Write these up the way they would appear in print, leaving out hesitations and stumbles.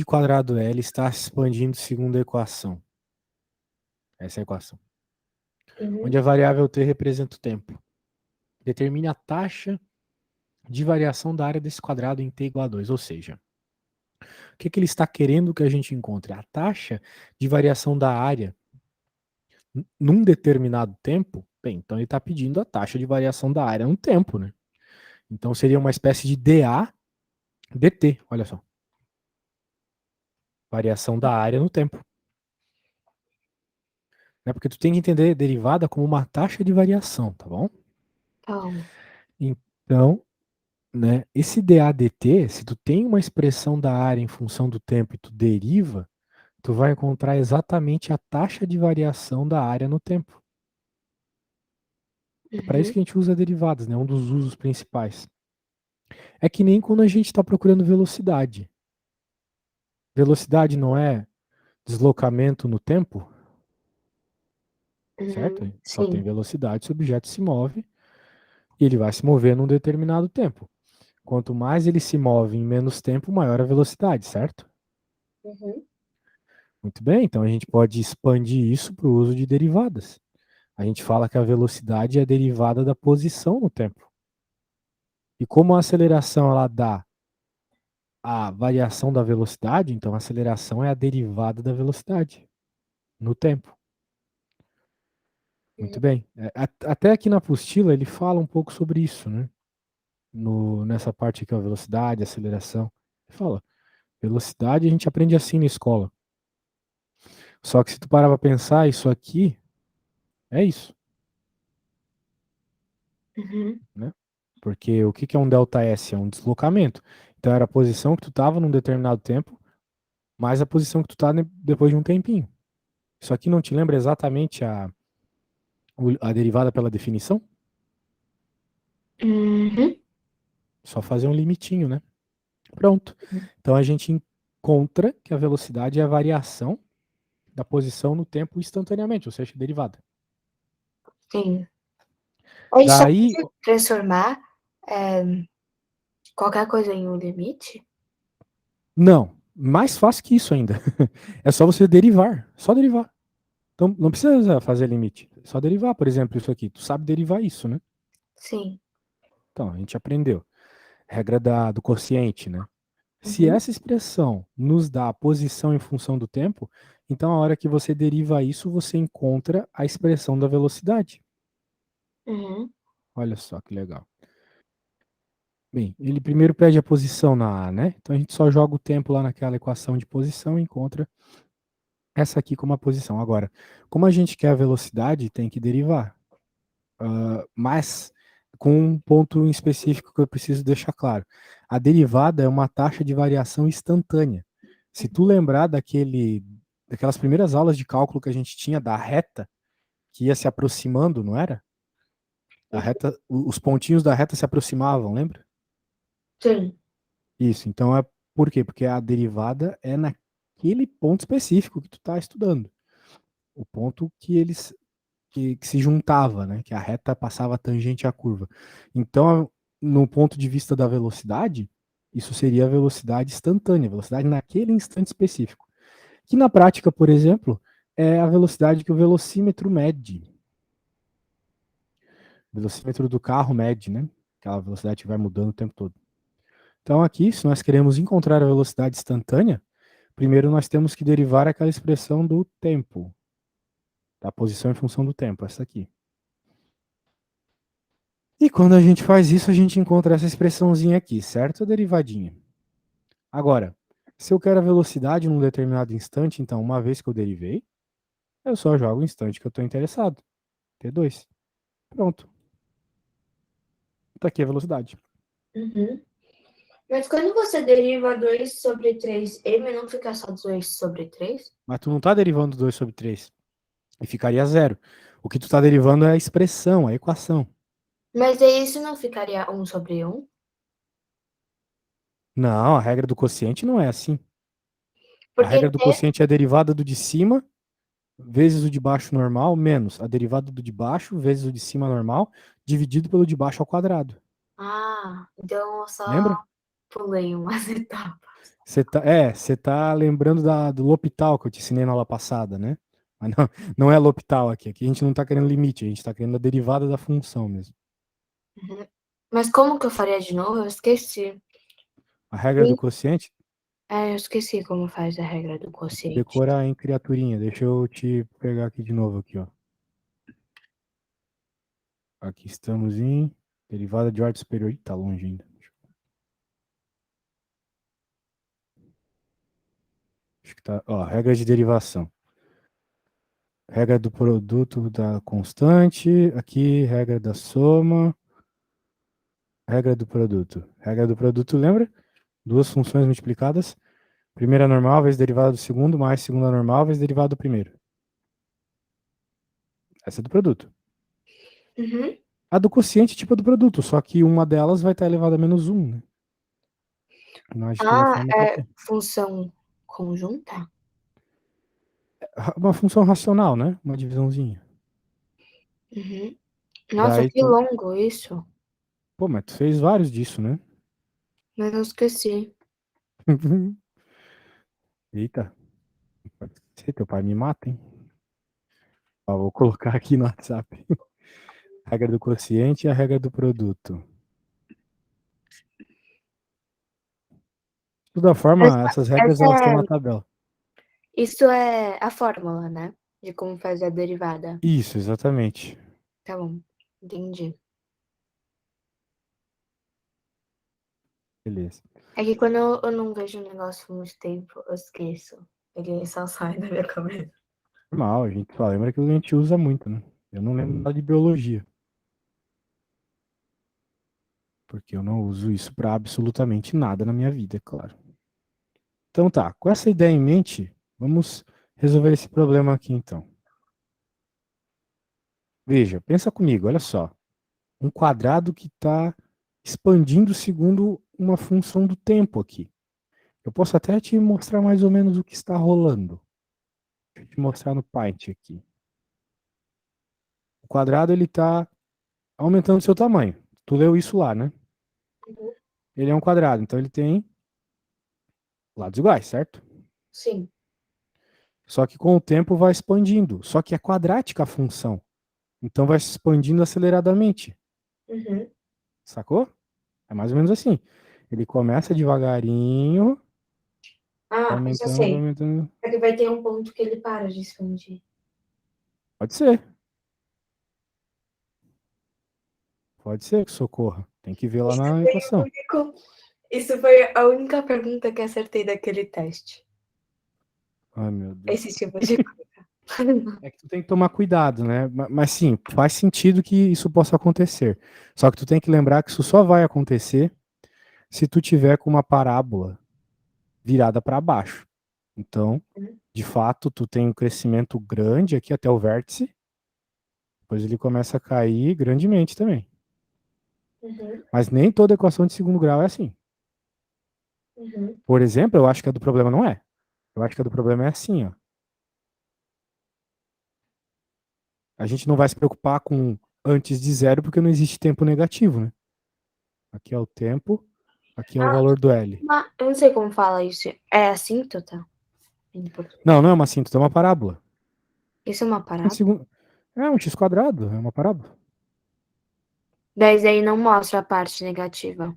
de quadrado L está se expandindo segundo a equação. Essa é a equação. Onde a variável t representa o tempo. Determine a taxa de variação da área desse quadrado em t igual a 2. Ou seja, o que ele está querendo que a gente encontre? A taxa de variação da área num determinado tempo. Bem, então ele está pedindo a taxa de variação da área no tempo, né? Então seria uma espécie de dA dt, olha só. Variação da área no tempo. Né? Porque tu tem que entender derivada como uma taxa de variação, tá bom? Calma. Então, né, esse dA dt, se tu tem uma expressão da área em função do tempo e tu deriva, tu vai encontrar exatamente a taxa de variação da área no tempo. É para isso que a gente usa derivadas, né? Um dos usos principais. É que nem quando a gente está procurando velocidade. Velocidade não é deslocamento no tempo, certo? Só tem Sim. velocidade se o objeto se move e ele vai se mover num determinado tempo. Quanto mais ele se move em menos tempo, maior a velocidade, certo? Muito bem, então a gente pode expandir isso para o uso de derivadas. A gente fala que a velocidade é a derivada da posição no tempo. E como a aceleração ela dá a variação da velocidade, então a aceleração é a derivada da velocidade no tempo. Muito bem. Até aqui na apostila ele fala um pouco sobre isso, né? Nessa parte aqui, a velocidade, aceleração. Ele fala, velocidade a gente aprende assim na escola. Só que se tu parar para pensar, isso aqui é isso, né? Porque o que é um delta S? É um deslocamento. Então era a posição que tu estava num determinado tempo, mais a posição que tu está depois de um tempinho. Isso aqui não te lembra exatamente a derivada pela definição? Só fazer um limitinho, né? Pronto. Então a gente encontra que a velocidade é a variação da posição no tempo instantaneamente, ou seja, derivada. Sim. A gente só Daí, pode transformar qualquer coisa em um limite? não, mais fácil que isso ainda. É só você derivar, só derivar. Então não precisa fazer limite, é só derivar, por exemplo, isso aqui. Tu sabe derivar isso, né? Sim. Então, a gente aprendeu. Regra do quociente, né? Se Uhum. essa expressão nos dá a posição em função do tempo, então a hora que você deriva isso, você encontra a expressão da velocidade. Uhum. Olha só que legal. Bem, ele primeiro pede a posição na A, né? Então a gente só joga o tempo lá naquela equação de posição e encontra essa aqui como a posição. Agora, como a gente quer a velocidade, tem que derivar. Mas com um ponto em específico que eu preciso deixar claro. A derivada é uma taxa de variação instantânea. Se tu lembrar daquelas primeiras aulas de cálculo que a gente tinha da reta, que ia se aproximando, não era? A reta, os pontinhos da reta se aproximavam, lembra? Sim. Isso, então é por quê? Porque a derivada é naquele ponto específico que tu está estudando. O ponto que eles que se juntava, né? Que a reta passava tangente à curva. Então, no ponto de vista da velocidade, isso seria a velocidade instantânea, a velocidade naquele instante específico. Que na prática, por exemplo, é a velocidade que o velocímetro mede. O velocímetro do carro mede, né? Aquela velocidade que vai mudando o tempo todo. Então, aqui, se nós queremos encontrar a velocidade instantânea, primeiro nós temos que derivar aquela expressão do tempo, da posição em função do tempo, essa aqui. E quando a gente faz isso, a gente encontra essa expressãozinha aqui, certo? A derivadinha. Agora, se eu quero a velocidade num determinado instante, então, uma vez que eu derivei, eu só jogo o instante que eu estou interessado. T2. Pronto. Está aqui a velocidade. Uhum. Mas quando você deriva 2 sobre 3m, não fica só 2 sobre 3? Mas tu não está derivando 2 sobre 3. E ficaria zero. O que tu está derivando é a expressão, a equação. Mas aí isso não ficaria 1 sobre 1? Não, a regra do quociente não é assim. A Porque regra do quociente é a derivada do de cima vezes o de baixo normal menos a derivada do de baixo vezes o de cima normal dividido pelo de baixo ao quadrado. então eu só Lembra? pulei umas etapas. Você tá lembrando do L'Hopital que eu te ensinei na aula passada, né? Mas não, não é L'Hopital aqui. Aqui a gente não tá querendo limite, a gente tá querendo a derivada da função mesmo. Uhum. Mas como que eu faria de novo? Eu esqueci. A regra do quociente, Eu esqueci como faz a regra do quociente. decorar em criaturinha. Deixa eu te pegar aqui de novo aqui, ó. Aqui estamos em derivada de ordem superior. Ih, tá longe ainda. Acho que tá, ó, regra de derivação. Regra do produto da constante, aqui regra da soma, regra do produto. Regra do produto, lembra? Duas funções multiplicadas. Primeira normal vezes derivada do segundo, mais segunda normal vezes derivada do primeiro. Essa é do produto. Uhum. A do quociente, tipo a do produto, só que uma delas vai estar elevada a menos 1, né? Mas de toda forma tá É aqui. função conjunta? Uma função racional, né? Uma divisãozinha. Uhum. Nossa, Daí que tu. longo isso. Pô, mas tu fez vários disso, né? Mas eu esqueci. Eita, pode ser, teu pai me mata, hein? Ó, vou colocar aqui no WhatsApp. A regra do quociente e a regra do produto. De toda forma, essas regras Essa elas estão na é, tabela. isso é a fórmula, né? De como fazer a derivada. Isso, exatamente. Tá bom, entendi. Beleza. É que quando eu não vejo um negócio por muito tempo, eu esqueço. Ele só sai da minha cabeça. Normal, a gente só lembra que a gente usa muito, né? Eu não lembro nada de biologia, porque eu não uso isso para absolutamente nada na minha vida, é claro. Então tá, com essa ideia em mente, vamos resolver esse problema aqui então. Veja, pensa comigo, olha só. Um quadrado que está expandindo segundo uma função do tempo aqui. Eu posso até te mostrar mais ou menos o que está rolando. Deixa eu te mostrar no Paint aqui. O quadrado ele está aumentando seu tamanho. Tu leu isso lá, né? Uhum. Ele é um quadrado, então ele tem lados iguais, certo? Sim. Só que com o tempo vai expandindo. Só que é quadrática a função. Então vai se expandindo aceleradamente. Uhum. Sacou? É mais ou menos assim. Ele começa devagarinho, vai Ah, eu já aumentando, vai sei. aumentando. É que vai ter um ponto que ele para de expandir. Pode ser. Pode ser que socorra. Tem que ver lá Isso na foi o equação. único. Isso foi a única pergunta que acertei daquele teste. Ai, meu Deus. Esse tipo de coisa. É que tu tem que tomar cuidado, né? Mas sim, faz sentido que isso possa acontecer. Só que tu tem que lembrar que isso só vai acontecer se tu tiver com uma parábola virada para baixo. Então, de fato, tu tem um crescimento grande aqui até o vértice, depois ele começa a cair grandemente também. Uhum. Mas nem toda equação de segundo grau é assim. Uhum. Por exemplo, eu acho que a do problema não é. Eu acho que a do problema é assim, ó. A gente não vai se preocupar com antes de zero porque não existe tempo negativo, né? Aqui é o tempo, aqui é o Ah, valor do L. eu não sei como fala isso. É assíntota em português? Não, não é uma assíntota, é uma parábola. Isso é uma Um parábola? segundo... É um x quadrado, é uma parábola. 10 aí não mostra a parte negativa.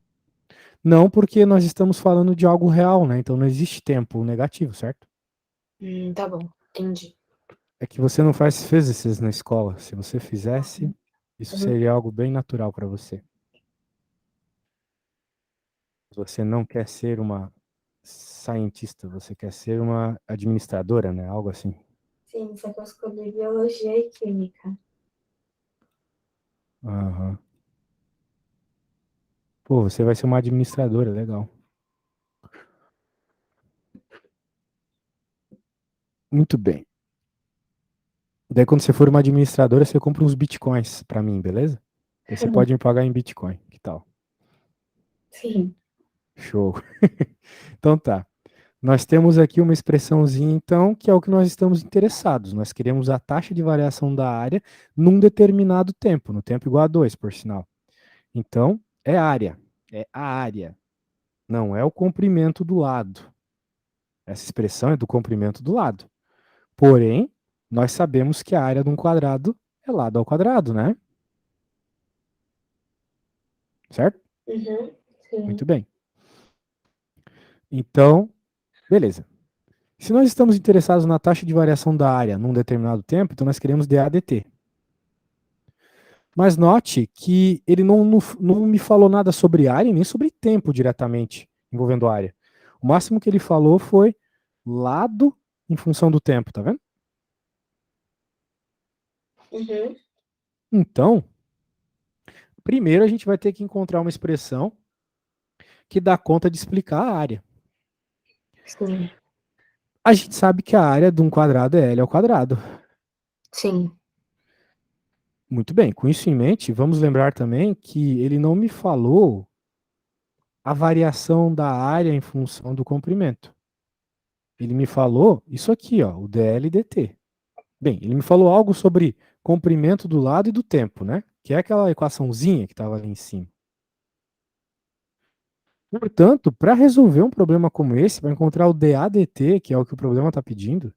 Não porque nós estamos falando de algo real, né? Então não existe tempo negativo, certo? Tá bom. Entendi. É que você não faz physics na escola. Se você fizesse, isso Uhum. seria algo bem natural para você. Você não quer ser uma cientista, você quer ser uma administradora, né? Algo assim. Sim, só que eu escolhi biologia e química. Aham. Pô, você vai ser uma administradora, legal. Muito bem. Daí, quando você for uma administradora, você compra uns bitcoins pra mim, beleza? Aí você pode me pagar em bitcoin. Que tal? Sim. Show. Então tá. Nós temos aqui uma expressãozinha, então, que é o que nós estamos interessados. Nós queremos a taxa de variação da área num determinado tempo, no tempo igual a 2, por sinal. Então, é área. É a área. Não é o comprimento do lado. Essa expressão é do comprimento do lado. Porém, nós sabemos que a área de um quadrado é lado ao quadrado, né? Certo? Uhum. Muito Sim. bem. Então, beleza. Se nós estamos interessados na taxa de variação da área num determinado tempo, então nós queremos dA dt. Mas note que ele não me falou nada sobre área nem sobre tempo diretamente envolvendo área. O máximo que ele falou foi lado em função do tempo, tá vendo? Uhum. Então, primeiro a gente vai ter que encontrar uma expressão que dá conta de explicar a área. Sim. A gente sabe que a área de um quadrado é L ao quadrado. Sim. Muito bem, com isso em mente, vamos lembrar também que ele não me falou a variação da área em função do comprimento. Ele me falou isso aqui, ó, o dl dt. Bem, ele me falou algo sobre comprimento do lado e do tempo, né? Que é aquela equaçãozinha que estava ali em cima. Portanto, para resolver um problema como esse, para encontrar o dA dt, que é o que o problema está pedindo,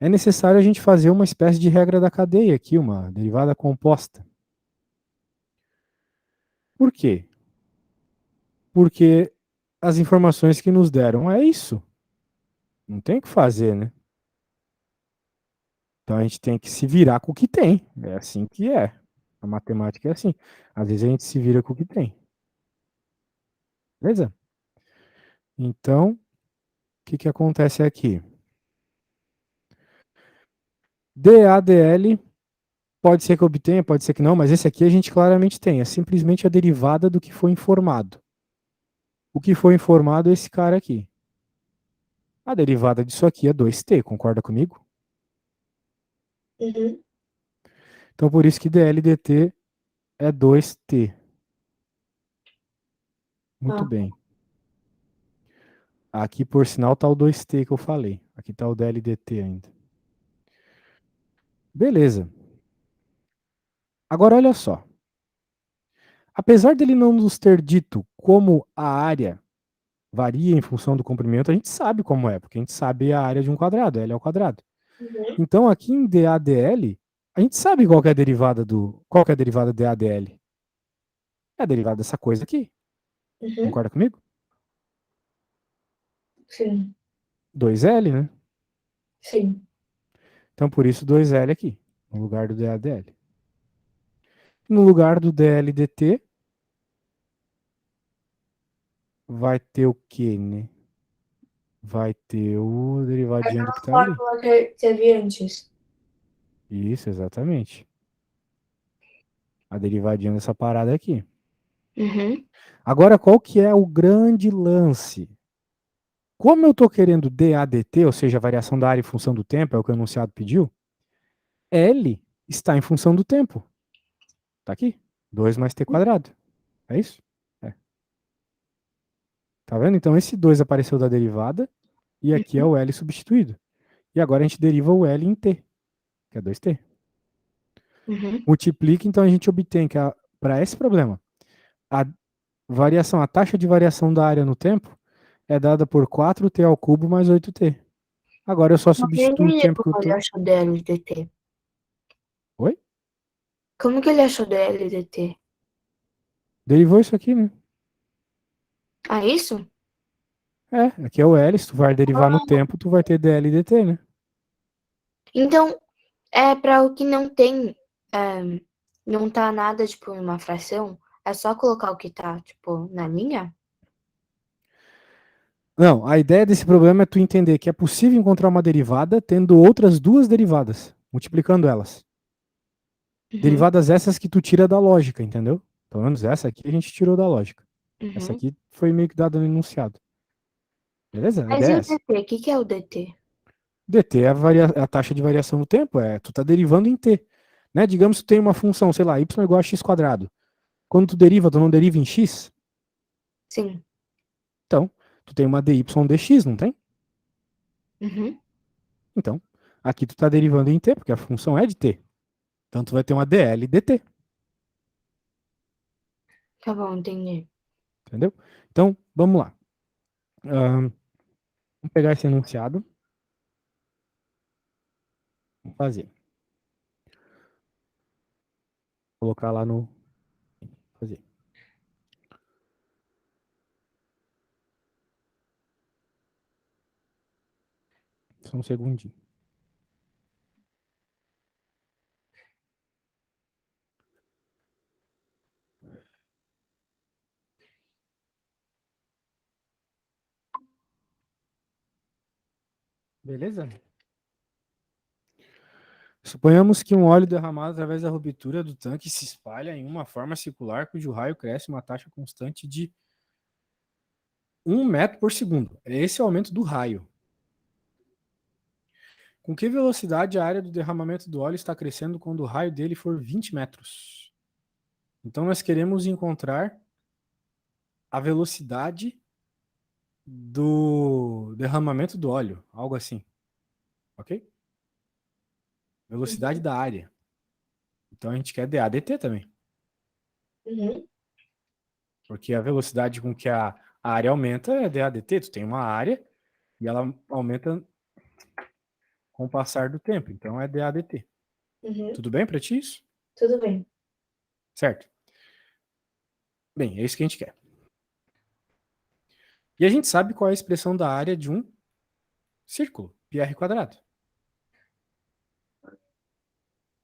é necessário a gente fazer uma espécie de regra da cadeia aqui, uma derivada composta. Por quê? Porque as informações que nos deram é isso. Não tem o que fazer, né? Então a gente tem que se virar com o que tem. É assim que é. A matemática é assim. Às vezes a gente se vira com o que tem. Beleza? Então, o que acontece aqui? DADL pode ser que obtenha, pode ser que não, mas esse aqui a gente claramente tem. É simplesmente a derivada do que foi informado. O que foi informado é esse cara aqui. A derivada disso aqui é 2t, concorda comigo? Uhum. Então por isso que dl dt é 2t. Muito Ah. bem. Aqui, por sinal, tá o 2t que eu falei. Aqui tá o dl dt ainda. Beleza. Agora olha só. Apesar dele não nos ter dito como a área varia em função do comprimento, a gente sabe como é, porque a gente sabe a área de um quadrado, L ao quadrado. Uhum. Então aqui em DADL, a gente sabe qual que é a derivada DADL. É a derivada dessa coisa aqui. Uhum. Concorda comigo? Sim. 2L, né? Sim. Então por isso 2L aqui, no lugar do DADL. No lugar do DLDT, vai ter o quê, né? Vai ter o derivadinho do que tá ali. Fórmula que teve antes. Isso, exatamente. A derivadinha dessa parada aqui. Uhum. Agora, qual que é o grande lance? Como eu estou querendo DADT, ou seja, a variação da área em função do tempo, é o que o enunciado pediu, L está em função do tempo. Tá aqui. 2 mais t quadrado. É isso? É. Tá vendo? Então esse 2 apareceu da derivada e aqui é Uhum. o L substituído. E agora a gente deriva o L em t, que é 2t. Uhum. Multiplica, então a gente obtém que para esse problema, a variação, a taxa de variação da área no tempo é dada por 4t ao cubo mais 8t. Agora eu só Mas eu não substituo o entendi tempo que eu como ele tô. achou da LDT. Oi? Como que ele achou da LDT? Derivou isso aqui, né? Ah, isso? É, aqui é o L, se tu vai derivar no tempo, tu vai ter dl e dt, né? Então, é para o que não tem, não tá nada, tipo, em uma fração, é só colocar o que tá, tipo, na linha? Não, a ideia desse problema é tu entender que é possível encontrar uma derivada tendo outras duas derivadas, multiplicando elas. Uhum. Derivadas essas que tu tira da lógica, entendeu? Pelo menos essa aqui a gente tirou da lógica. Essa Uhum. aqui foi meio que dada no enunciado. Beleza? A Mas ideia e é o essa. DT? O que que é o DT? dt é a taxa de variação no tempo, tu tá derivando em t. Né? Digamos que tu tem uma função, sei lá, y igual a x quadrado. Quando tu deriva, tu não deriva em x? Sim. Então, tu tem uma dy dx, não tem? Uhum. Então, aqui tu tá derivando em t, porque a função é de t. Então tu vai ter uma dl dt, Tá bom, entendi. entendeu? Então, vamos lá. Ahn, Vamos pegar esse enunciado. Vamos fazer. Colocar lá no... Fazer. Só um segundinho. Beleza? Suponhamos que um óleo derramado através da ruptura do tanque se espalha em uma forma circular cujo raio cresce uma taxa constante de 1 metro por segundo. Esse é o aumento do raio. Com que velocidade a área do derramamento do óleo está crescendo quando o raio dele for 20 metros? Então nós queremos encontrar a velocidade do derramamento do óleo, algo assim. Ok? Velocidade da área. Então a gente quer DAdt também. Uhum. Porque a velocidade com que a área aumenta é DAdt. Tu tem uma área e ela aumenta com o passar do tempo. Então é DAdt. Uhum. Tudo bem para ti isso? Tudo bem. Certo. Bem, é isso que a gente quer. E a gente sabe qual é a expressão da área de um círculo, πr quadrado.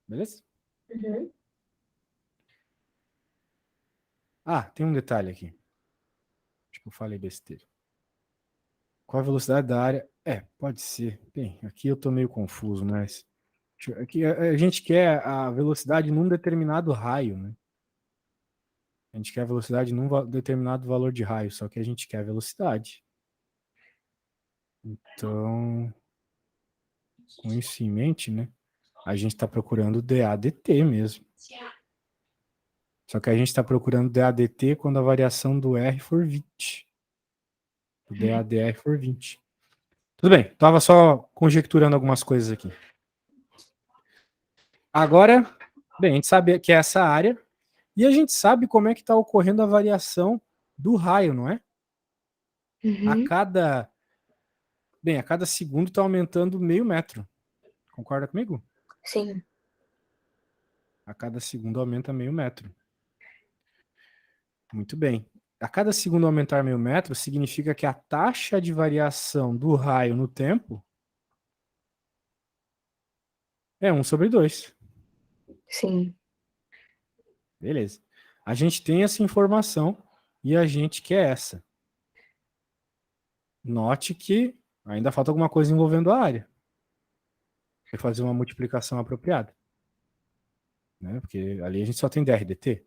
Beleza? Uhum. Ah, tem um detalhe aqui. Acho que eu falei besteira. Qual a velocidade da área? Pode ser. Bem, aqui eu tô meio confuso, mas aqui a gente quer a velocidade num determinado raio, né? A gente quer a velocidade num determinado valor de raio, só que a gente quer a velocidade. Então, com isso em mente, né? A gente está procurando DAdt mesmo. Só que a gente está procurando DAdt quando a variação do R for 20. O DAdR for 20. Tudo bem, estava só conjecturando algumas coisas aqui. Agora, bem, a gente sabe que é essa área e a gente sabe como é que está ocorrendo a variação do raio, não é? A Uhum. cada segundo está aumentando meio metro. Concorda comigo? Sim. A cada segundo aumenta meio metro. Muito bem. A cada segundo aumentar meio metro significa que a taxa de variação do raio no tempo é 1/2. Sim. Beleza. A gente tem essa informação e a gente quer essa. Note que ainda falta alguma coisa envolvendo a área. Tem que fazer uma multiplicação apropriada. Né? Porque ali a gente só tem DRDT.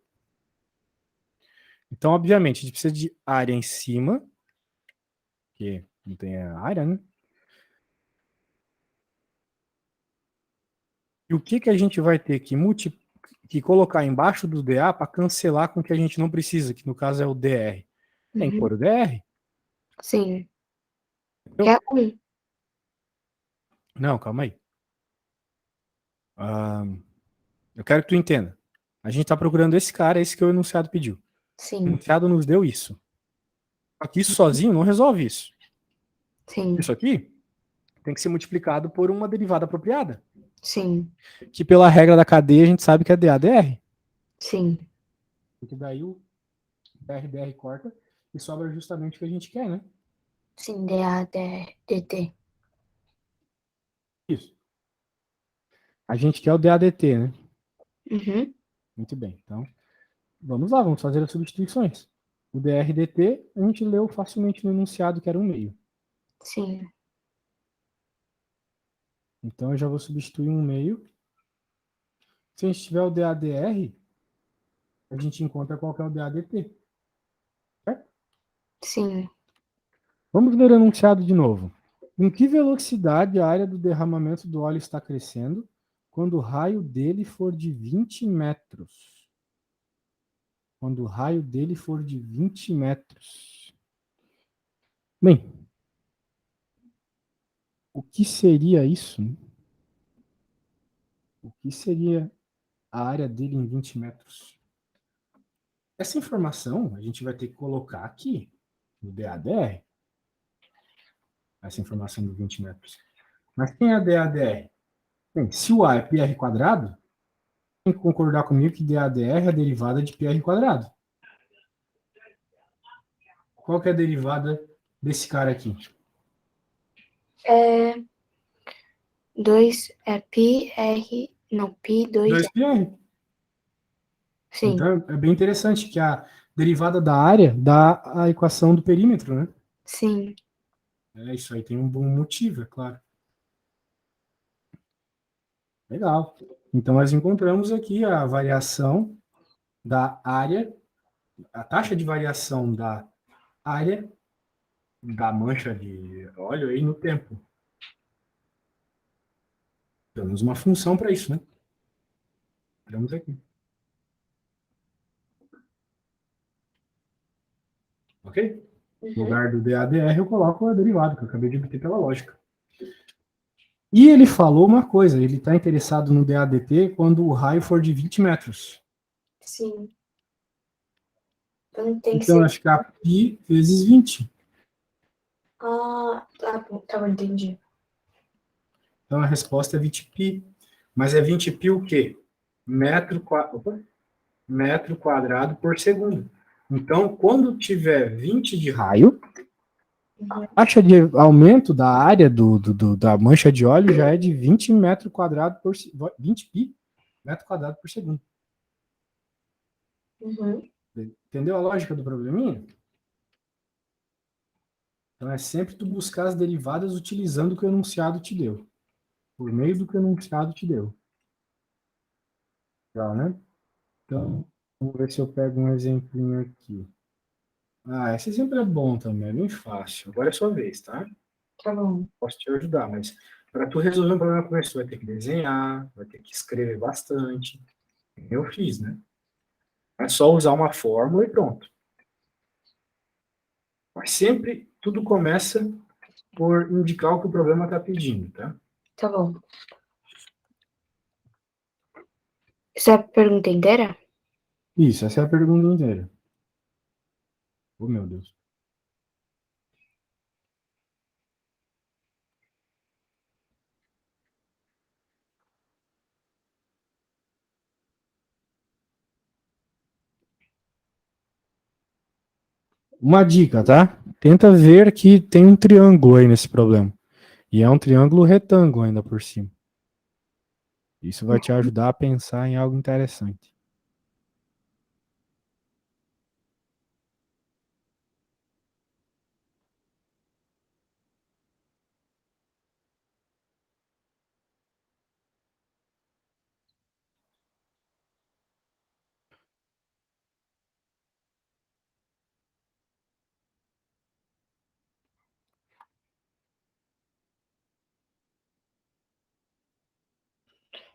Então, obviamente, a gente precisa de área em cima, que não tem a área, né? E o que a gente vai ter que colocar embaixo do DA para cancelar com o que a gente não precisa, que no caso é o DR? Tem que Uhum. pôr o DR. Sim. Entendeu? Quer um? Não, calma aí. Ah, eu quero que tu entenda. A gente está procurando esse cara, esse que o enunciado pediu. O Sim. enunciado nos deu isso. Só que isso sozinho não resolve isso. Sim. Isso aqui tem que ser multiplicado por uma derivada apropriada. Sim. Que pela regra da cadeia a gente sabe que é DAdr. Sim. Porque daí o DRDR corta e sobra justamente o que a gente quer, né? Sim. DADT. Isso. A gente quer o DADT, né? Uhum. Muito bem. Então, vamos lá, vamos fazer as substituições. O DRDT a gente leu facilmente no enunciado que era 1/2. Sim. Então eu já vou substituir 1/2. Se a gente tiver o DAdr, a gente encontra qual que é o DADT. Certo? Sim. Vamos ler o enunciado de novo. Em que velocidade a área do derramamento do óleo está crescendo quando o raio dele for de 20 metros? Quando o raio dele for de 20 metros. Bem, o que seria isso? O que seria a área dele em 20 metros? Essa informação a gente vai ter que colocar aqui no DAdr. essa informação de 20 metros. Mas quem é DADR? Bem, se o A é πr quadrado, tem que concordar comigo que DADR é a derivada de πr quadrado. Qual que é a derivada desse cara aqui? 2 é pi r, não, pi 2 2πr. sim, Então, é bem interessante que a derivada da área dá a equação do perímetro, né? sim. Isso aí tem um bom motivo, é claro. Legal. Então, nós encontramos aqui a variação da área, a taxa de variação da área da mancha de óleo aí no tempo. Temos uma função para isso, né? Temos aqui. Ok? No lugar do DADR, eu coloco a derivada, que eu acabei de obter pela lógica. E ele falou uma coisa, ele está interessado no DADT quando o raio for de 20 metros. Sim. Então tem que Então, ser. vai ficar π vezes 20. Ah, tá bom, entendi. Então, a resposta é 20π. Mas é 20π o quê? Metro quadrado por segundo. Então, quando tiver 20 de raio, a taxa de aumento da área da mancha de óleo já é de 20 metros quadrados por 20π metro quadrado por segundo. Entendeu a lógica do probleminha? Então é sempre tu buscar as derivadas utilizando o que o enunciado te deu. Por meio do que o enunciado te deu. Legal, né? Então, vamos ver se eu pego um exemplinho aqui. Esse exemplo é bom também, é bem fácil. Agora é sua vez, tá? Tá bom. Posso te ajudar, mas para tu resolver um problema como esse, tu vai ter que desenhar, vai ter que escrever bastante. Eu fiz, né? É só usar uma fórmula e pronto. Mas sempre tudo começa por indicar o que o problema está pedindo, tá? Tá bom. Essa é a pergunta inteira? Isso, essa é a pergunta inteira. Oh, meu Deus. Uma dica, tá? Tenta ver que tem um triângulo aí nesse problema. E é um triângulo retângulo ainda por cima. Isso vai te ajudar a pensar em algo interessante.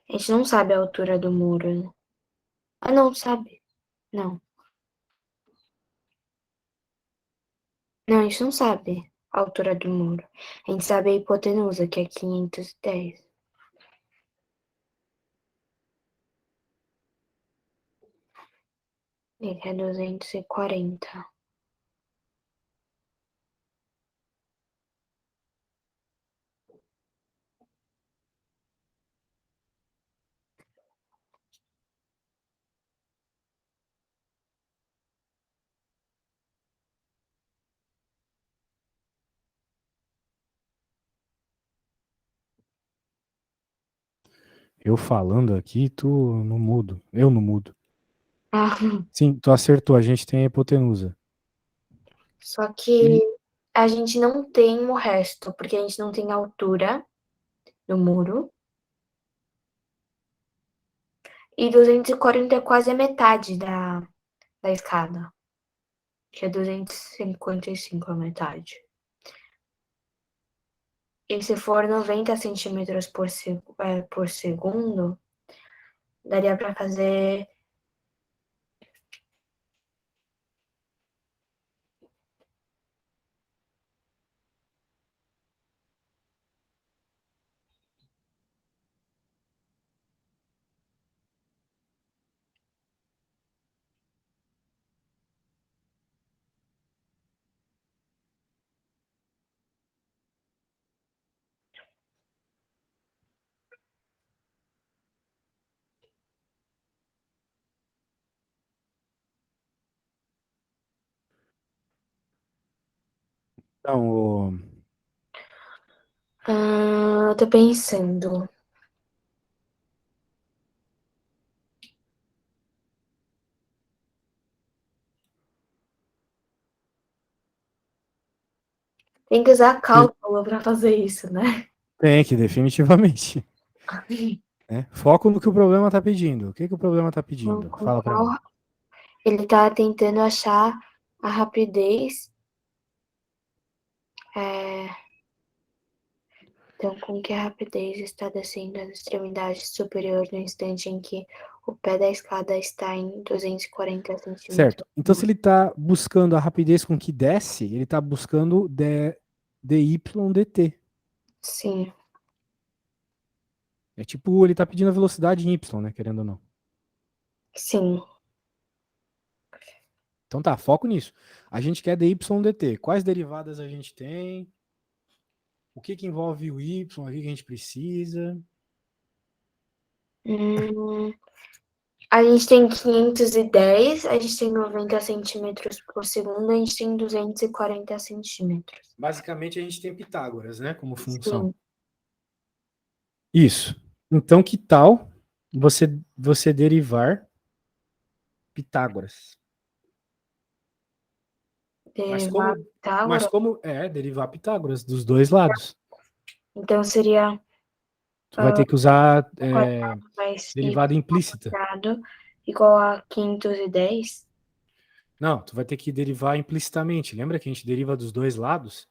A gente não sabe a altura do muro, né? Ah, não, sabe? Não. Não, a gente não sabe a altura do muro. A gente sabe a hipotenusa, que é 510. Ele é 240. Eu falando aqui, tu não mudo. Eu não mudo. Ah, Sim, tu acertou. A gente tem a hipotenusa. só que a gente não tem o resto, porque a gente não tem a altura do muro. E 240 é quase a metade da escada, que é 255 a metade. E se for 90 centímetros por segundo, daria para fazer. Então, Eu tô pensando. Tem que usar cálculo pra fazer isso, né? tem que, definitivamente. Né? Foco no que o problema está pedindo. O que, que o problema está Então, pedindo? com Fala para mim. qual ele tá tentando achar a rapidez. É, então, com que rapidez está descendo as extremidades superiores no instante em que o pé da escada está em 240 centímetros Certo. Então, se acima? ele está buscando a rapidez com que desce, ele está buscando dy dt. Sim, É tipo, ele está pedindo a velocidade em y, né? Querendo ou não. sim. Então tá, foco nisso. A gente quer dy dt. Quais derivadas a gente tem? O que, que envolve o y? O que, que a gente precisa? Hum, a gente tem 510, a gente tem 90 centímetros por segundo, a gente tem 240 centímetros. Basicamente, a gente tem Pitágoras, né? Como função. Sim, Isso. Então, que tal você derivar Pitágoras? Mas derivar como, mas Pitágoras. como é derivar Pitágoras dos dois lados? Então, seria Tu vai ter que usar quadrado mais y derivada implícita. quadrado igual a 510. Não, tu vai ter que derivar implicitamente. Lembra que a gente deriva dos dois lados?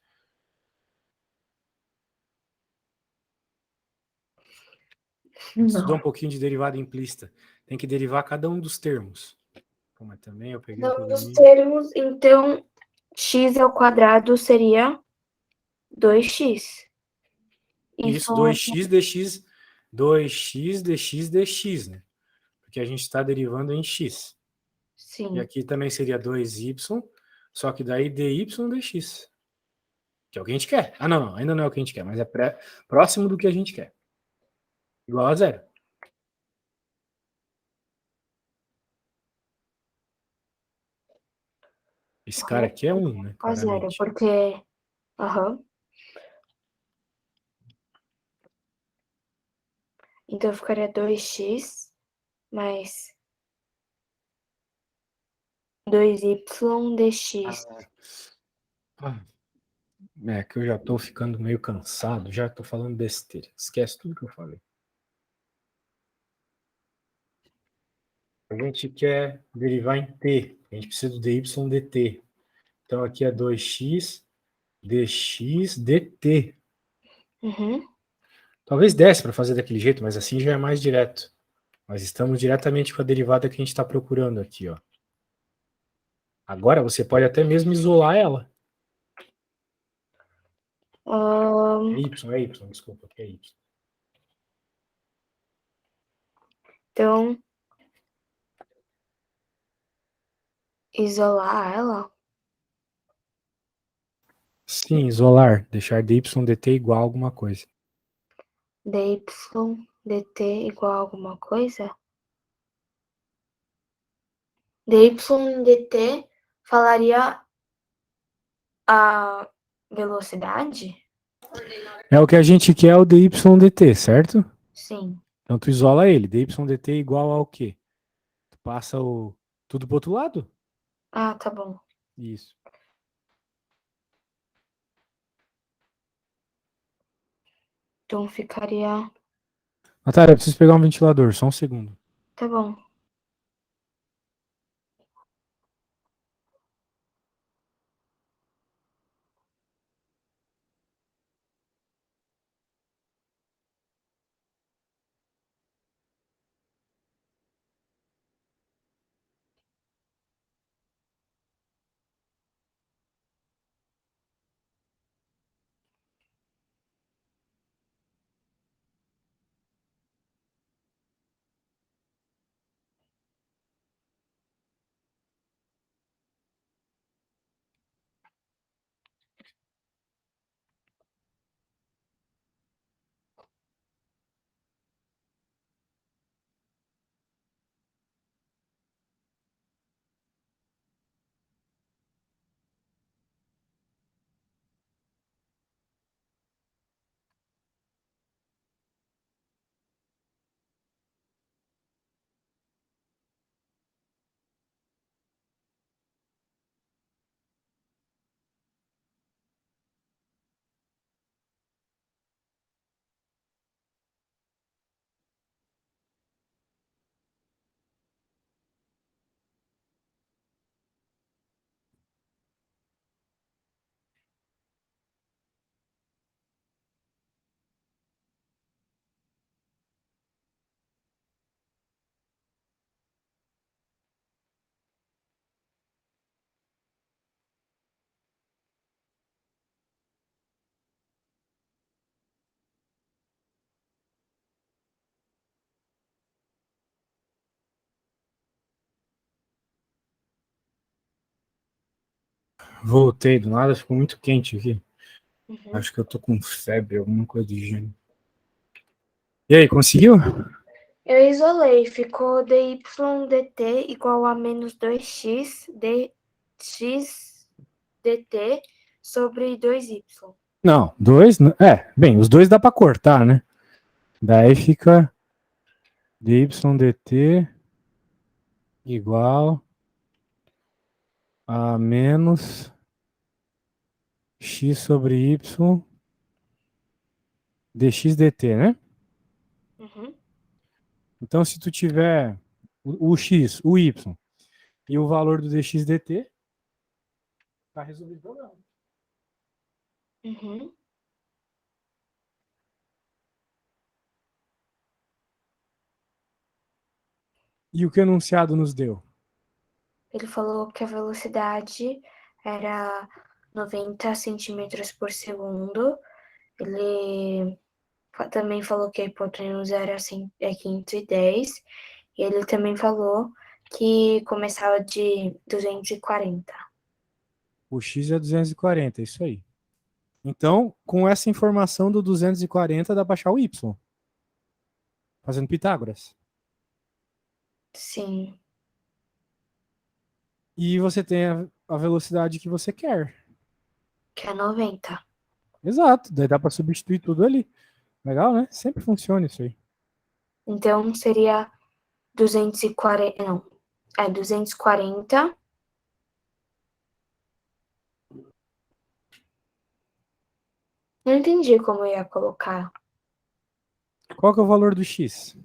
A gente estudou Não. um pouquinho de derivada implícita. Tem que derivar cada um dos termos. Pô, mas também eu peguei um Não, dos probleminha. termos, então, x ao quadrado seria 2x. Y Isso, é 2x dx, 2x dx dx, né? Porque a gente está derivando em x. E sim. aqui também seria 2y, só que daí dy dx. Que é o que a gente quer. Ah, não, ainda não é o que a gente quer, mas é próximo do que a gente quer. Igual a zero. Esse cara aqui é um, né? A zero, Claramente. porque. Aham. Então ficaria 2x mais 2y dx. Ah, é que eu já tô ficando meio cansado, já tô falando besteira. Esquece tudo que eu falei. A gente quer derivar em t. A gente precisa do dy dt. Então aqui é 2x dx dt. Uhum. Talvez desse para fazer daquele jeito, mas assim já é mais direto. Mas estamos diretamente com a derivada que a gente está procurando aqui, ó. Agora você pode até mesmo isolar ela. Ahn, É y, desculpa, que é y. então, isolar ela. Sim, isolar, deixar dy dt igual a alguma coisa. dy dt igual a alguma coisa. dy dt falaria a velocidade? É o que a gente quer, é o dy dt, certo? Sim. Então tu isola ele, dy dt igual ao quê? Tu passa tudo pro outro lado? Ah, tá bom. Isso. Então ficaria. Natália, eu preciso pegar um ventilador, só um segundo. Tá bom. Voltei, do nada ficou muito quente aqui. Uhum. Acho que eu tô com febre, alguma coisa do gênero. E aí, conseguiu? Eu isolei, ficou dy dt igual a menos 2x dx dt sobre 2y. Não, dois. Bem, os dois dá pra cortar, né? Daí fica dy dt igual a menos x sobre y dx dt, né? Uhum. Então, se tu tiver o x, o y e o valor do dx dt, tá resolvido o problema. Uhum. E o que o enunciado nos deu? Ele falou que a velocidade era 90 centímetros por segundo. Ele também falou que a hipotenusa era 510. E ele também falou que começava de 240. O x é 240, isso aí. Então, com essa informação do 240, dá para achar o y, fazendo Pitágoras. Sim, E você tem a velocidade que você quer. que é 90. Exato, daí dá para substituir tudo ali. Legal, né? Sempre funciona isso aí. Então seria 240. Não, é 240. Não entendi como eu ia colocar Qual que é o valor do x?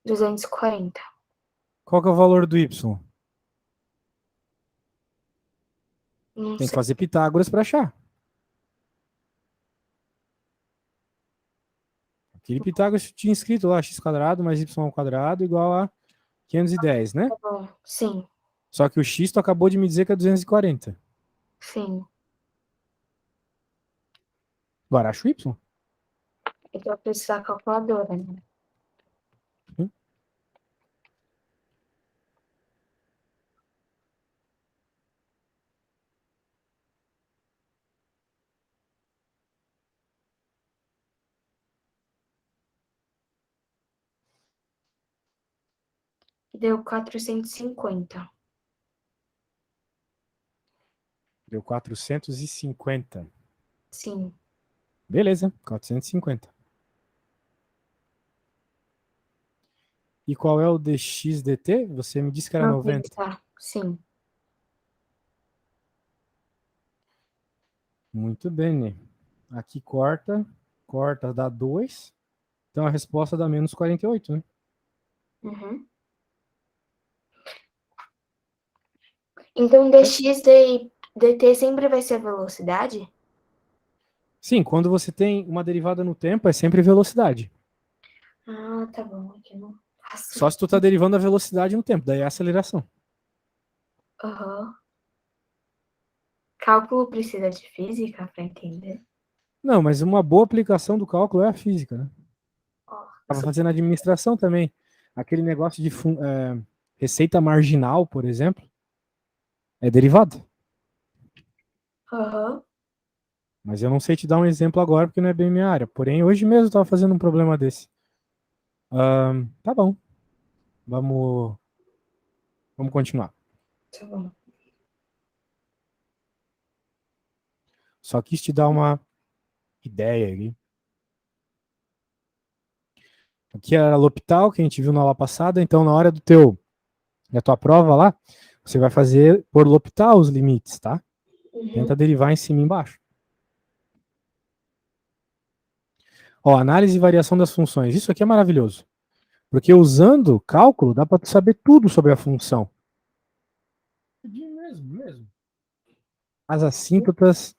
240. Qual que é o valor do y? Não Tem que sei. fazer Pitágoras para achar. Aquele Pitágoras tinha escrito lá x quadrado mais y ao quadrado igual a 510, né? Tá bom. Sim, Só que o x tu acabou de me dizer que é 240. sim. Agora acha o y. Então eu preciso da calculadora, né? Deu 450. Deu 450. Sim, Beleza, 450. E qual é o dx dt? Você me disse que era 90. 90. Sim. Muito bem, né? Aqui corta, corta dá 2. Então a resposta dá menos 48, né? Uhum. Então dx dt sempre vai ser velocidade? Sim, quando você tem uma derivada no tempo, é sempre velocidade. Ah, tá bom. Aqui não faço. Só se tu tá derivando a velocidade no tempo, daí é a aceleração. Aham. Cálculo precisa de física para entender? Não, mas uma boa aplicação do cálculo é a física, né? Ó, Estava fazendo administração também. Aquele negócio de receita marginal, por exemplo, é derivado. aham. Mas eu não sei te dar um exemplo agora, porque não é bem minha área. Porém, hoje mesmo eu estava fazendo um problema desse. Tá bom. Vamos continuar. Tá bom. Só quis te dar uma ideia aqui. Aqui era a L'Hopital, que a gente viu na aula passada. Então, na hora da tua prova lá, você vai fazer por L'Hopital os limites, tá? Uhum. Tenta derivar em cima e embaixo. Ó, análise e variação das funções. Isso aqui é maravilhoso. Porque usando cálculo, dá para tu saber tudo sobre a função. Mesmo. As assíntotas,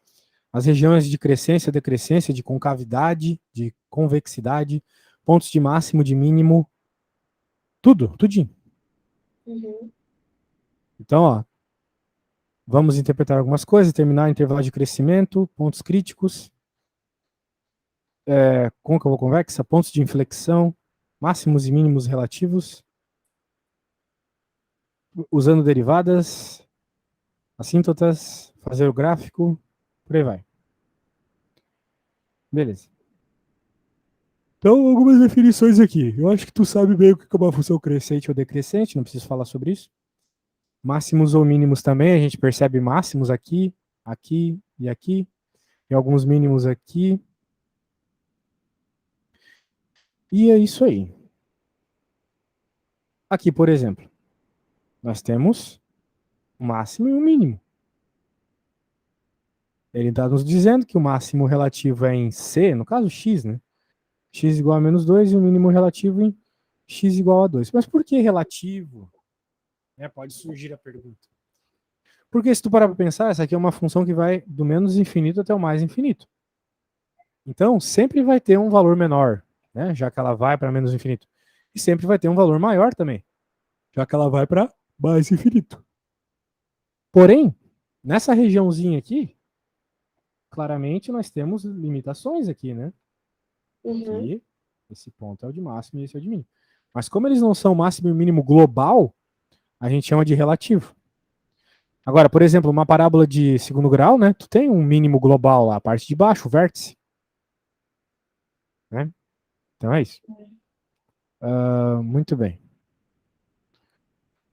as regiões de crescência, decrescência, de concavidade, de convexidade, pontos de máximo, de mínimo, tudinho. Uhum. Então, ó, vamos interpretar algumas coisas, determinar intervalo de crescimento, pontos críticos, côncavo convexa, pontos de inflexão, máximos e mínimos relativos, usando derivadas, assíntotas, fazer o gráfico, por aí vai. Beleza. Então, algumas definições aqui. Eu acho que tu sabe bem o que é uma função crescente ou decrescente, não preciso falar sobre isso. Máximos ou mínimos também, a gente percebe máximos aqui, aqui e aqui, e alguns mínimos aqui. E é isso aí. Aqui, por exemplo, nós temos um máximo e um mínimo. Ele está nos dizendo que o máximo relativo é em C, no caso x, né? X igual a menos 2 e o mínimo relativo em x igual a 2. Mas por que relativo? Pode surgir a pergunta. Porque se tu parar para pensar, essa aqui é uma função que vai do menos infinito até o mais infinito. Então, sempre vai ter um valor menor, né? Já que ela vai para menos infinito. E sempre vai ter um valor maior também, já que ela vai para mais infinito. Porém, nessa regiãozinha aqui, claramente nós temos limitações aqui, né? Uhum. Que esse ponto é o de máximo e esse é o de mínimo. Mas como eles não são máximo e mínimo global, a gente chama de relativo. Agora, por exemplo, uma parábola de segundo grau, né? Tu tem um mínimo global lá, a parte de baixo, o vértice. Né? Então é isso. Muito bem.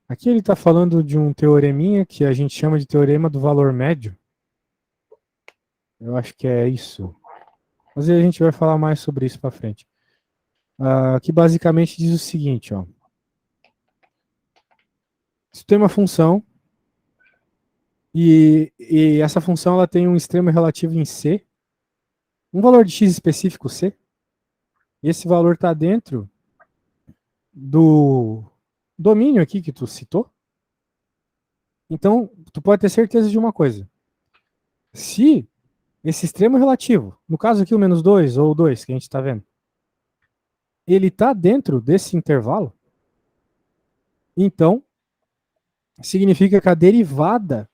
Aqui ele está falando de um teoreminha que a gente chama de teorema do valor médio. Eu acho que é isso. Mas a gente vai falar mais sobre isso para frente. Que basicamente diz o seguinte, ó. Se tu tem uma função e essa função ela tem um extremo relativo em C, um valor de x específico C, e esse valor está dentro do domínio aqui que tu citou, então tu pode ter certeza de uma coisa. Se esse extremo relativo, no caso aqui o menos 2 ou o 2 que a gente está vendo, ele está dentro desse intervalo, então significa que a derivada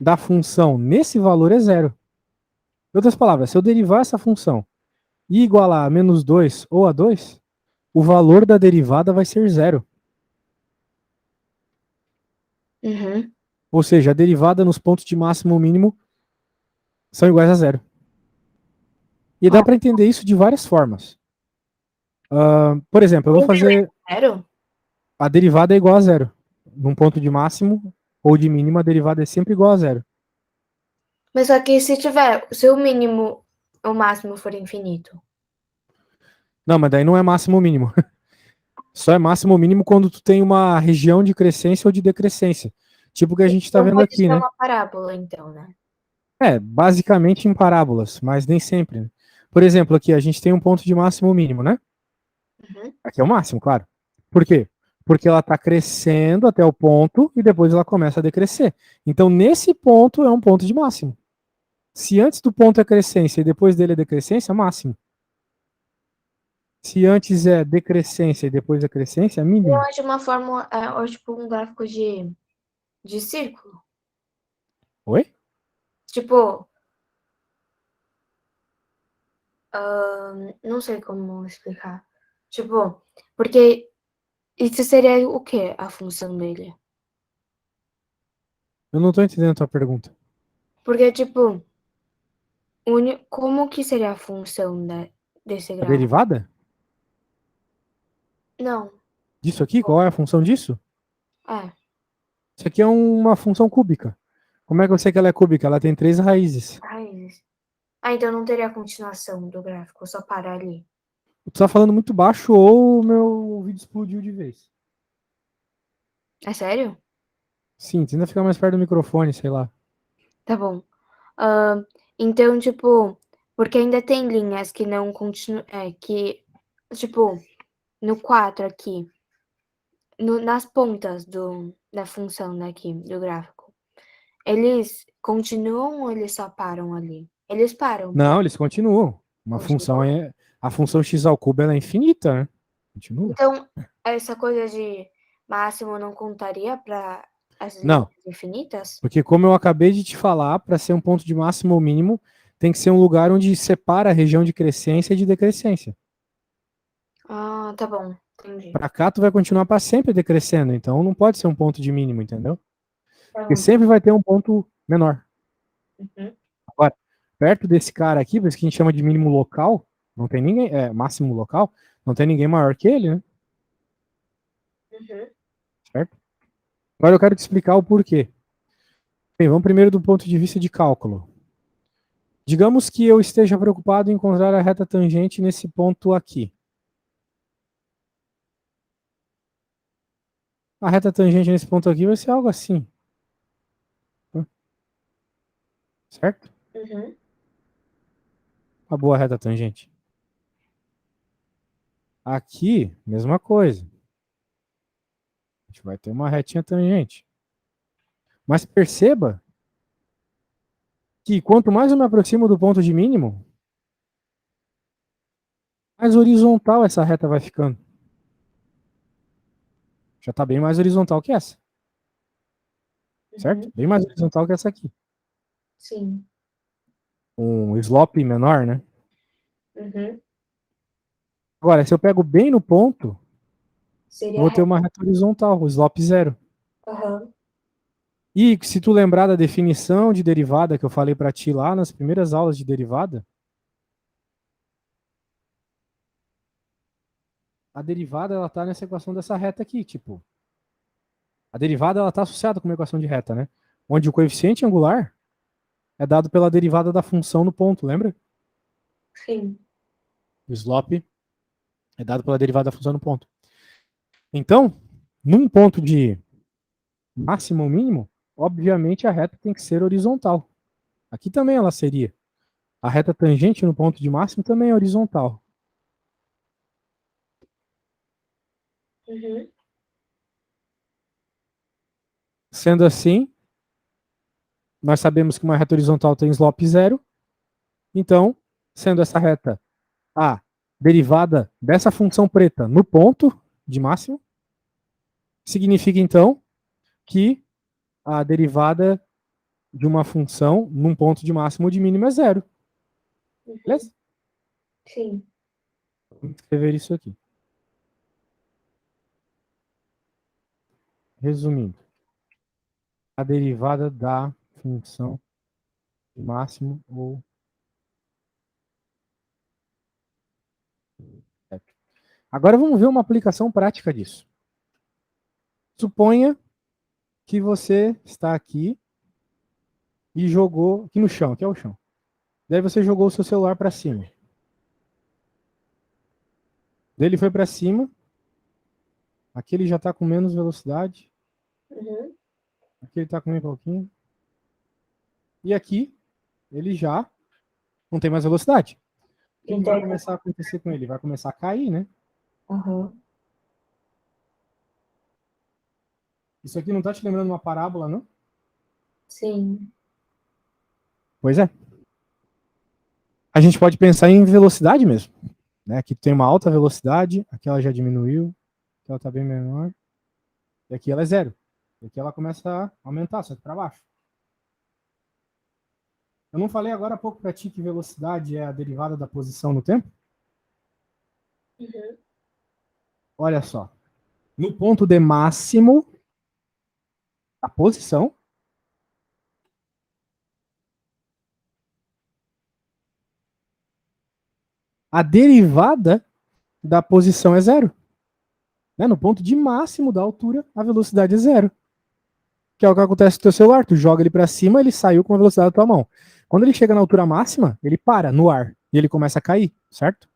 da função nesse valor é zero. Em outras palavras, se eu derivar essa função e igualar a menos 2 ou a 2, o valor da derivada vai ser zero. Uhum. Ou seja, a derivada nos pontos de máximo ou mínimo são iguais a zero. E dá para entender isso de várias formas. Por exemplo, eu vou fazer Zero? a derivada é igual a zero. Num ponto de máximo ou de mínimo, a derivada é sempre igual a zero. Mas só que se o mínimo, o máximo for infinito. Não, mas daí não é máximo ou mínimo. Só é máximo ou mínimo quando tu tem uma região de crescência ou de decrescência. Tipo o que a gente está Não vendo pode aqui, ser né? uma parábola, então, né? Basicamente em parábolas, mas nem sempre. Né? Por exemplo, aqui a gente tem um ponto de máximo ou mínimo, né? Uhum. Aqui é o máximo, claro. Por quê? Porque ela está crescendo até o ponto e depois ela começa a decrescer. Então, nesse ponto é um ponto de máximo. Se antes do ponto é crescência e depois dele é decrescência, é máximo. Se antes é decrescência e depois é crescência, é Eu mínimo. acho uma fórmula, ou tipo um gráfico de círculo. Oi? Tipo, não sei como explicar. Tipo, porque isso seria o quê? A função dele? Eu não estou entendendo a tua pergunta. Porque, tipo, como que seria a função desse A gráfico? derivada? Não, Disso aqui? Qual é a função disso? é, Isso aqui é uma função cúbica. Como é que eu sei que ela é cúbica? Ela tem três raízes. raízes. Ah, então não teria a continuação do gráfico, só para ali. Tu tá falando muito baixo ou o meu ouvido explodiu de vez? É sério? Sim, tenta ficar mais perto do microfone, sei lá. Tá bom. Ah, então, tipo, porque ainda tem linhas que não continuam, tipo, no 4 aqui, nas pontas da função daqui, do gráfico, eles continuam ou eles só param ali? Eles param, Não, eles continuam. Uma função continuam. é. A função x ao cubo ela é infinita, né? Continua. Então, essa coisa de máximo não contaria para as linhas Não, infinitas? porque como eu acabei de te falar, para ser um ponto de máximo ou mínimo, tem que ser um lugar onde separa a região de crescência e de decrescência. Ah, tá bom, entendi. Para cá, tu vai continuar para sempre decrescendo, então não pode ser um ponto de mínimo, entendeu? Tá Porque bom. sempre vai ter um ponto menor. Uhum. Agora, perto desse cara aqui, por isso que a gente chama de mínimo local, não tem ninguém, máximo local, não tem ninguém maior que ele, né? Uhum. Certo? Agora eu quero te explicar o porquê. Bem, vamos primeiro do ponto de vista de cálculo. Digamos que eu esteja preocupado em encontrar a reta tangente nesse ponto aqui. A reta tangente nesse ponto aqui vai ser algo assim. Certo? Uhum. Uma boa reta tangente. Aqui, mesma coisa. A gente vai ter uma retinha tangente. Mas perceba que quanto mais eu me aproximo do ponto de mínimo, mais horizontal essa reta vai ficando. Já está bem mais horizontal que essa. Certo? Uhum. Bem mais horizontal que essa aqui. Sim. Um slope menor, né? Uhum. Agora, se eu pego bem no ponto, eu Seria vou ter reto. uma reta horizontal, o slope zero. Aham. E se tu lembrar da definição de derivada que eu falei para ti lá nas primeiras aulas de derivada, a derivada ela tá nessa equação dessa reta aqui, tipo, a derivada ela tá associada com uma equação de reta, né? Onde o coeficiente angular é dado pela derivada da função no ponto, lembra? Sim. O slope é dado pela derivada da função no ponto. Então, num ponto de máximo ou mínimo, obviamente a reta tem que ser horizontal. Aqui também ela seria. A reta tangente no ponto de máximo também é horizontal. Uhum. Sendo assim, nós sabemos que uma reta horizontal tem slope zero. Então, sendo essa reta a derivada dessa função preta no ponto de máximo, significa então que a derivada de uma função num ponto de máximo ou de mínimo é zero. Uhum. Beleza? Sim. Vamos escrever isso aqui. Resumindo, a derivada da função de máximo ou zero. Agora vamos ver uma aplicação prática disso. Suponha que você está aqui e jogou aqui no chão, aqui é o chão. Daí você jogou o seu celular para cima. Daí ele foi para cima. Aqui ele já está com menos velocidade. Uhum. Aqui ele está com meio pouquinho. E aqui ele já não tem mais velocidade. O que vai Então. começar a acontecer com ele? Vai começar a cair, né? Aham. Isso aqui não está te lembrando uma parábola, não? Sim. Pois é. A gente pode pensar em velocidade mesmo. Né? Aqui tem uma alta velocidade, aqui ela já diminuiu, aqui ela está bem menor, e aqui ela é zero. E aqui ela começa a aumentar, só que para baixo. Eu não falei agora há pouco para ti que velocidade é a derivada da posição no tempo? Uhum. Olha só. No ponto de máximo, a posição, a derivada da posição é zero. Né? No ponto de máximo da altura, a velocidade é zero. Que é o que acontece com o teu celular. Tu joga ele para cima, ele saiu com a velocidade da tua mão. Quando ele chega na altura máxima, ele para no ar e ele começa a cair, certo?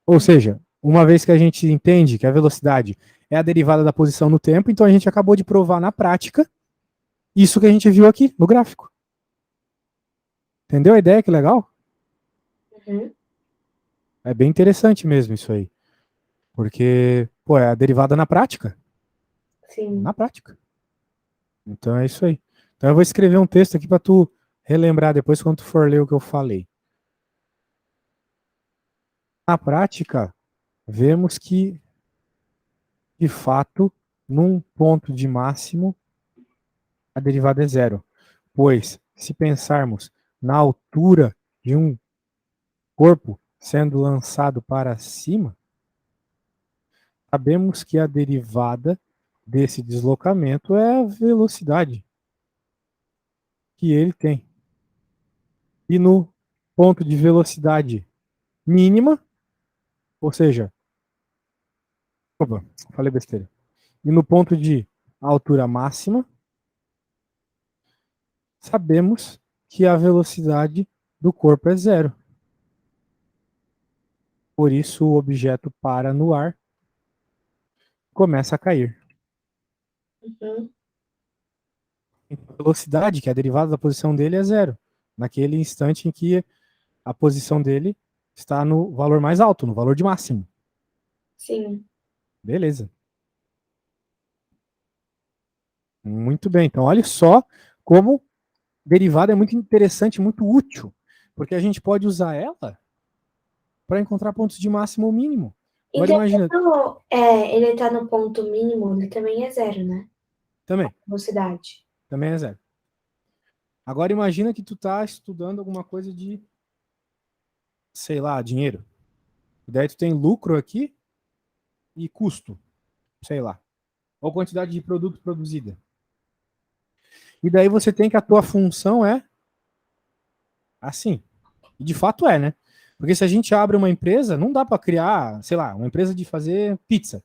Ou seja, uma vez que a gente entende que a velocidade é a derivada da posição no tempo, então a gente acabou de provar na prática isso que a gente viu aqui no gráfico. Entendeu a ideia? Que legal? Uhum. É bem interessante mesmo isso aí. Porque, pô, é a derivada na prática. Na Sim. prática. Então é isso aí. Então eu vou escrever um texto aqui para tu relembrar depois quando tu for ler o que eu falei. Na prática, vemos que, de fato, num ponto de máximo, a derivada é zero. Pois, se pensarmos na altura de um corpo sendo lançado para cima, sabemos que a derivada desse deslocamento é a velocidade que ele tem. E no ponto de velocidade mínima, ou seja, opa, falei besteira. E no ponto de altura máxima, sabemos que a velocidade do corpo é zero. Por isso o objeto para no ar, começa a cair. Uhum. A velocidade, que é a derivada da posição dele, é zero. Naquele instante em que a posição dele está no valor mais alto, no valor de máximo. Sim. Beleza. Muito bem. Então, olha só como derivada é muito interessante, muito útil, porque a gente pode usar ela para encontrar pontos de máximo ou mínimo. Agora Então, imagina. quando ele tá no ponto mínimo, ele também é zero, né? Também, Velocidade. também é zero. Agora imagina que tu tá estudando alguma coisa de, sei lá, dinheiro. E daí tu tem lucro aqui e custo, sei lá. Ou quantidade de produto produzida. E daí você tem que a tua função é assim. E de fato é, né? Porque se a gente abre uma empresa, não dá para criar, sei lá, uma empresa de fazer pizza.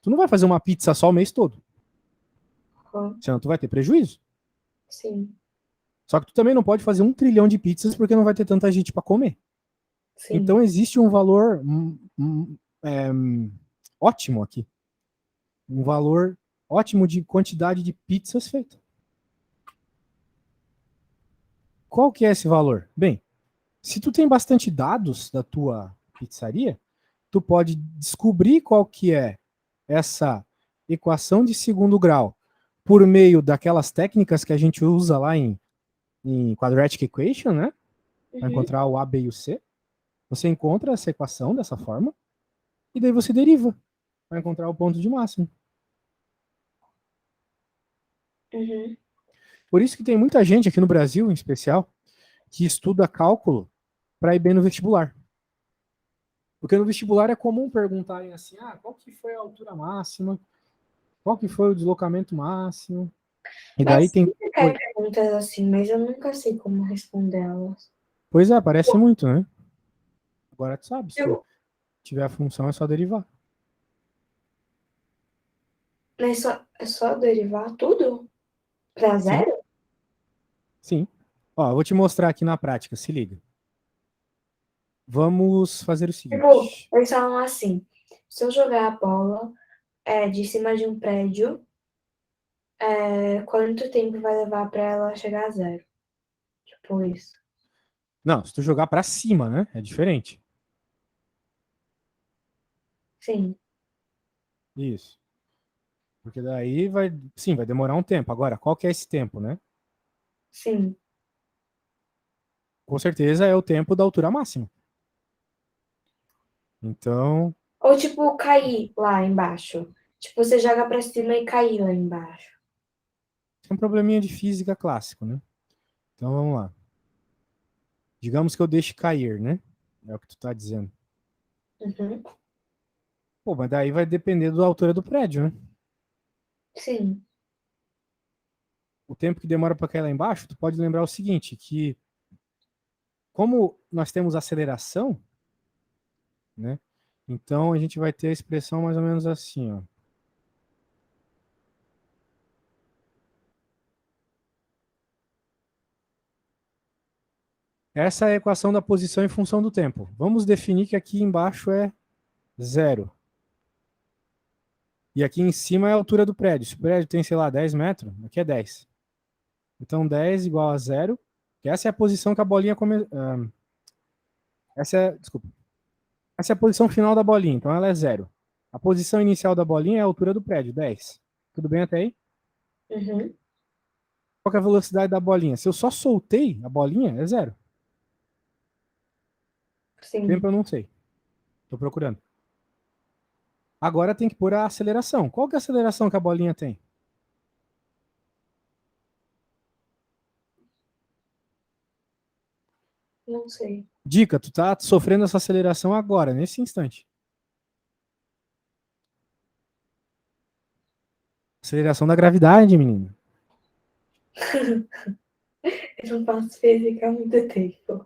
Tu não vai fazer uma pizza só o mês todo, Uhum. senão tu vai ter prejuízo. Sim, Só que tu também não pode fazer 1 trilhão de pizzas porque não vai ter tanta gente para comer. sim. Então existe um valor ótimo aqui. Um valor ótimo de quantidade de pizzas feitas. Qual que é esse valor? Bem, se tu tem bastante dados da tua pizzaria, tu pode descobrir qual que é essa equação de segundo grau por meio daquelas técnicas que a gente usa lá em Quadratic Equation, né? Para Uhum. encontrar o A, B e o C. Você encontra essa equação dessa forma e daí você deriva para encontrar o ponto de máximo. Uhum. Por isso que tem muita gente aqui no Brasil, em especial, que estuda cálculo para ir bem no vestibular. Porque no vestibular é comum perguntarem assim, qual que foi a altura máxima? Qual que foi o deslocamento máximo? E daí Mas tem... sempre caem perguntas assim, mas eu nunca sei como respondê-las. Pois é, parece muito, né? Agora tu sabe, se tu Eu, tiver a função é só derivar. mas é só derivar tudo para Sim, zero? sim. Ó, eu vou te mostrar aqui na prática, se liga. Vamos fazer o Tipo, seguinte. eles falam assim, se eu jogar a bola de cima de um prédio, quanto tempo vai levar para ela chegar a zero? Tipo isso. Não, se tu jogar para cima, né? É diferente. Sim, Isso. Porque daí vai, sim, vai demorar um tempo. Agora, qual que é esse tempo, né? sim. Com certeza é o tempo da altura máxima. Então, Ou tipo, cair lá embaixo. Tipo, você joga pra cima e cair lá embaixo. é um probleminha de física clássico, né? Então vamos lá. Digamos que eu deixe cair, né? É o que tu tá dizendo. Uhum. Pô, mas daí vai depender da altura do prédio, né? Sim. O tempo que demora para cair lá embaixo, tu pode lembrar o seguinte, que como nós temos aceleração, né? Então a gente vai ter a expressão mais ou menos assim, ó. Essa é a equação da posição em função do tempo. Vamos definir que aqui embaixo é zero. E aqui em cima é a altura do prédio. Se o prédio tem, sei lá, 10 metros, aqui é 10. Então 10 igual a zero. Que essa é a posição que a bolinha desculpa. Essa é a posição final da bolinha, então ela é zero. A posição inicial da bolinha é a altura do prédio, 10. Tudo bem até aí? Uhum. Qual que é a velocidade da bolinha? Se eu só soltei a bolinha, é zero. Sim. Tempo eu não sei. Estou procurando. Agora tem que pôr a aceleração. Qual que é a aceleração que a bolinha tem? Não sei. Dica, tu tá sofrendo essa aceleração agora, nesse instante. Aceleração da gravidade, menino. Eu não faço física há muito tempo.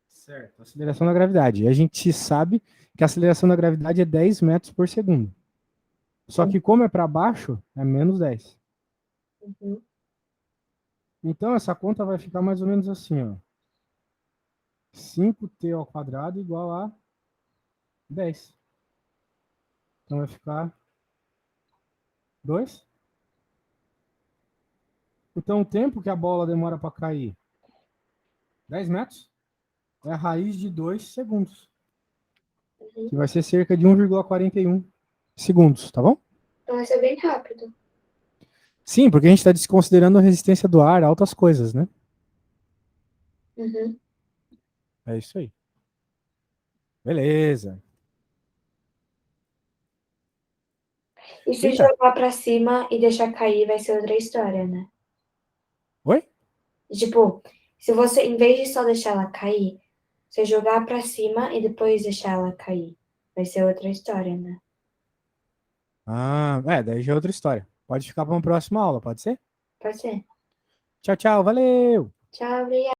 Certo. Aceleração da gravidade. E a gente sabe que a aceleração da gravidade é 10 metros por segundo. Só que como é para baixo, é menos 10. Uhum. Então essa conta vai ficar mais ou menos assim, ó. 5t ao quadrado igual a 10. Então vai ficar 2. Então o tempo que a bola demora para cair, 10 metros, é a raiz de 2 segundos. Que vai ser cerca de 1,41 segundos, tá bom? Então vai ser bem rápido. Sim, porque a gente está desconsiderando a resistência do ar, altas coisas, né? Uhum. É isso aí. Beleza. E se Eita. jogar pra cima e deixar cair, vai ser outra história, né? Oi? E, tipo, se você, em vez de só deixar ela cair, você jogar pra cima e depois deixar ela cair, vai ser outra história, né? Ah, daí já é outra história. Pode ficar para uma próxima aula, pode ser? Pode ser. Tchau, tchau, valeu! Tchau, obrigada.